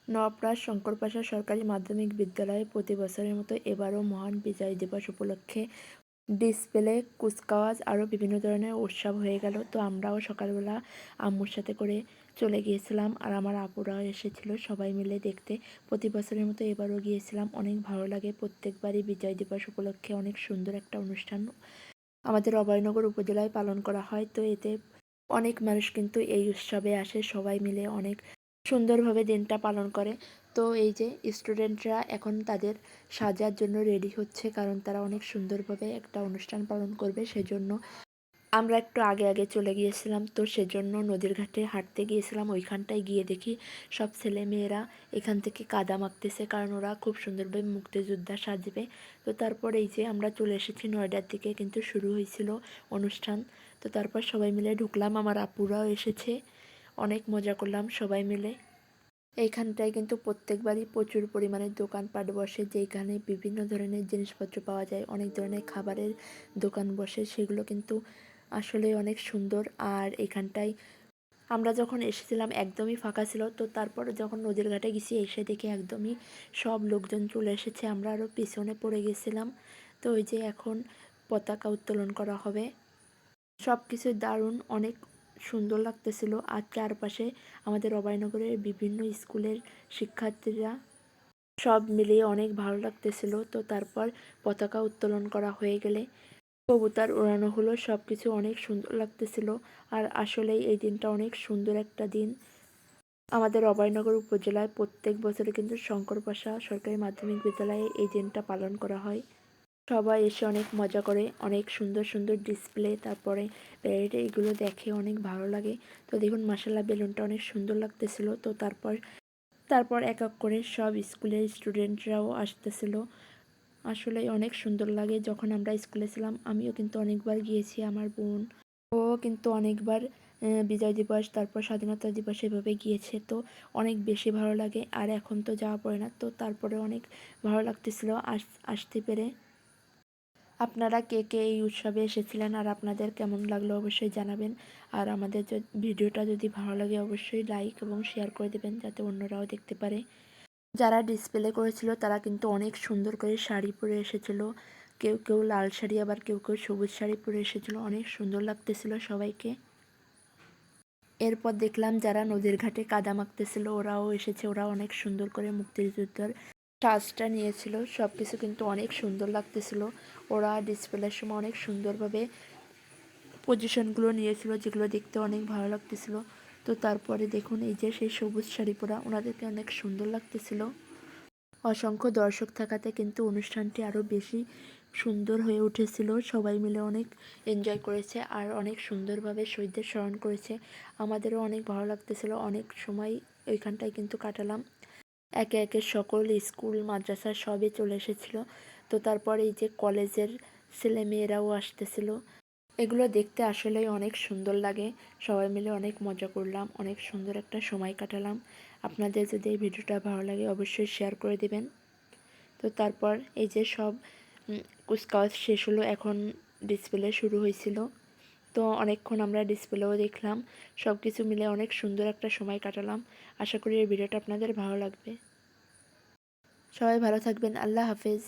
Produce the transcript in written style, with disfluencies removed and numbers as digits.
নওয়াপাড়া শঙ্করপাশা সরকারি মাধ্যমিক বিদ্যালয়ে প্রতি বছরের মতো এবারও মহান বিজয় দিবস উপলক্ষে ডিসপ্লে, কুচকাওয়াজ আরও বিভিন্ন ধরনের উৎসব হয়ে গেল। তো আমরাও সকালবেলা আম্মুর সাথে করে চলে গিয়েছিলাম, আর আমার আপুরাও এসেছিল সবাই মিলে দেখতে। প্রতি বছরের মতো এবারও গিয়েছিলাম, অনেক ভালো লাগে। প্রত্যেকবারই বিজয় দিবস উপলক্ষে অনেক সুন্দর একটা অনুষ্ঠান আমাদের অভয়নগর উপজেলায় পালন করা হয়। তো এতে অনেক মানুষ কিন্তু এই উৎসবে আসে, সবাই মিলে অনেক সুন্দরভাবে দিনটা পালন করে। তো এই যে স্টুডেন্টরা এখন তাদের সাজার জন্য রেডি হচ্ছে, কারণ তারা অনেক সুন্দরভাবে একটা অনুষ্ঠান পালন করবে। সেজন্য আমরা একটু আগে আগে চলে গিয়েছিলাম। তো সেজন্য নদীর ঘাটে হাঁটতে গিয়েছিলাম। ওইখানটায় গিয়ে দেখি সব ছেলে মেয়েরা এখান থেকে কাদা মাখতেছে, কারণ ওরা খুব সুন্দরভাবে মুক্তিযোদ্ধা সাজবে। তো তারপর এই যে আমরা চলে এসেছি, 9টার দিকে কিন্তু শুরু হয়েছিল অনুষ্ঠান। তো তারপর সবাই মিলে ঢুকলাম, আমার আপুরাও এসেছে, অনেক মজা করলাম সবাই মিলে। এইখানটায় কিন্তু প্রত্যেকবারই প্রচুর পরিমাণে দোকানপাট বসে, যেখানে বিভিন্ন ধরনের জিনিসপত্র পাওয়া যায়। অনেক ধরনের খাবারের দোকান বসে, সেগুলো কিন্তু আসলে অনেক সুন্দর। আর এখানটায় আমরা যখন এসেছিলাম একদমই ফাঁকা ছিল। তো তারপর যখন নদীর ঘাটে গেছি, এসে দেখে একদমই সব লোকজন চলে এসেছে, আমরা আরও পিছনে পড়ে গেছিলাম। তো ওই যে এখন পতাকা উত্তোলন করা হবে, সব কিছু দারুণ, অনেক সুন্দর লাগতেছিল। আর চারপাশে আমাদের অভয়নগরের বিভিন্ন স্কুলের শিক্ষার্থীরা, সব মিলিয়ে অনেক ভালো লাগতেছিল। তো তারপর পতাকা উত্তোলন করা হয়ে গেলে কবুতর ওড়ানো হলো, সব কিছু অনেক সুন্দর লাগতেছিল। আর আসলেই এই দিনটা অনেক সুন্দর একটা দিন। আমাদের অভয়নগর উপজেলায় প্রত্যেক বছরে কিন্তু শঙ্করপাশা সরকারি মাধ্যমিক বিদ্যালয়ে এই দিনটা পালন করা হয়। সবাই এসে অনেক মজা করে, অনেক সুন্দর সুন্দর ডিসপ্লে, তারপরে প্যারেড, এইগুলো দেখে অনেক ভালো লাগে। তো দেখুন মাশাআল্লাহ, বেলুনটা অনেক সুন্দর লাগতেছিল। তো তারপর তারপর এক এক করে সব স্কুলের স্টুডেন্টরাও আসতেছিল। আসলে অনেক সুন্দর লাগে। যখন আমরা স্কুলে ছিলাম আমিও কিন্তু অনেকবার গিয়েছি, আমার বোন ও কিন্তু অনেকবার বিজয় দিবস, তারপর স্বাধীনতা দিবস এভাবে গিয়েছে। তো অনেক বেশি ভালো লাগে। আর এখন তো যাওয়া পড়ে না, তো তারপরে অনেক ভালো লাগতেছিল আসতে পেরে। আপনারা কে কে এই উৎসবে এসেছিলেন আর আপনাদের কেমন লাগলো অবশ্যই জানাবেন। আর আমাদের ভিডিওটা যদি ভালো লাগে অবশ্যই লাইক এবং শেয়ার করে দেবেন, যাতে অন্যরাও দেখতে পারে। যারা ডিসপ্লে করেছিল তারা কিন্তু অনেক সুন্দর করে শাড়ি পরে এসেছিল, কেউ কেউ লাল শাড়ি, আবার কেউ কেউ সবুজ শাড়ি পরে এসেছিল, অনেক সুন্দর লাগতেছিল সবাইকে। এরপর দেখলাম যারা নদীর ঘাটে কাদা মাখতেছিল ওরাও এসেছে, ওরা অনেক সুন্দর করে মুক্তিযুদ্ধের সাজটা নিয়েছিল, সব কিছু কিন্তু অনেক সুন্দর লাগতেছিল। ওরা ডিসপ্লের সময় অনেক সুন্দরভাবে পজিশনগুলো নিয়েছিল, যেগুলো দেখতে অনেক ভালো লাগতেছিল। তো তারপরে দেখুন এই যে সেই সবুজ শাড়ি পরা, ওনাদেরকে অনেক সুন্দর লাগতেছিল। অসংখ্য দর্শক থাকাতে কিন্তু অনুষ্ঠানটি আরও বেশি সুন্দর হয়ে উঠেছিল। সবাই মিলে অনেক এনজয় করেছে আর অনেক সুন্দরভাবে শহীদদের স্মরণ করেছে। আমাদেরও অনেক ভালো লাগতেছিল, অনেক সময় ওইখানটায় কিন্তু কাটালাম। একে একে সকল স্কুল মাদ্রাসা সবই চলে এসেছিল। তো তারপর এই যে কলেজের ছেলে মেয়েরাও আসতেছিল, এগুলো দেখতে আসলেই অনেক সুন্দর লাগে। সবাই মিলে অনেক মজা করলাম, অনেক সুন্দর একটা সময় কাটালাম। আপনাদের যদি এই ভিডিওটা ভালো লাগে অবশ্যই শেয়ার করে দেবেন। তো তারপর এই যে সব কুচকাওয়াজ শেষ হলো, এখন ডিসপ্লে শুরু হয়েছিল। তো অনেকক্ষণ আমরা ডিসপ্লেও দেখলাম, সব কিছু মিলে অনেক সুন্দর একটা সময় কাটালাম। আশা করি এই ভিডিওটা আপনাদের ভালো লাগবে। সবাই ভালো থাকবেন, আল্লাহ হাফেজ।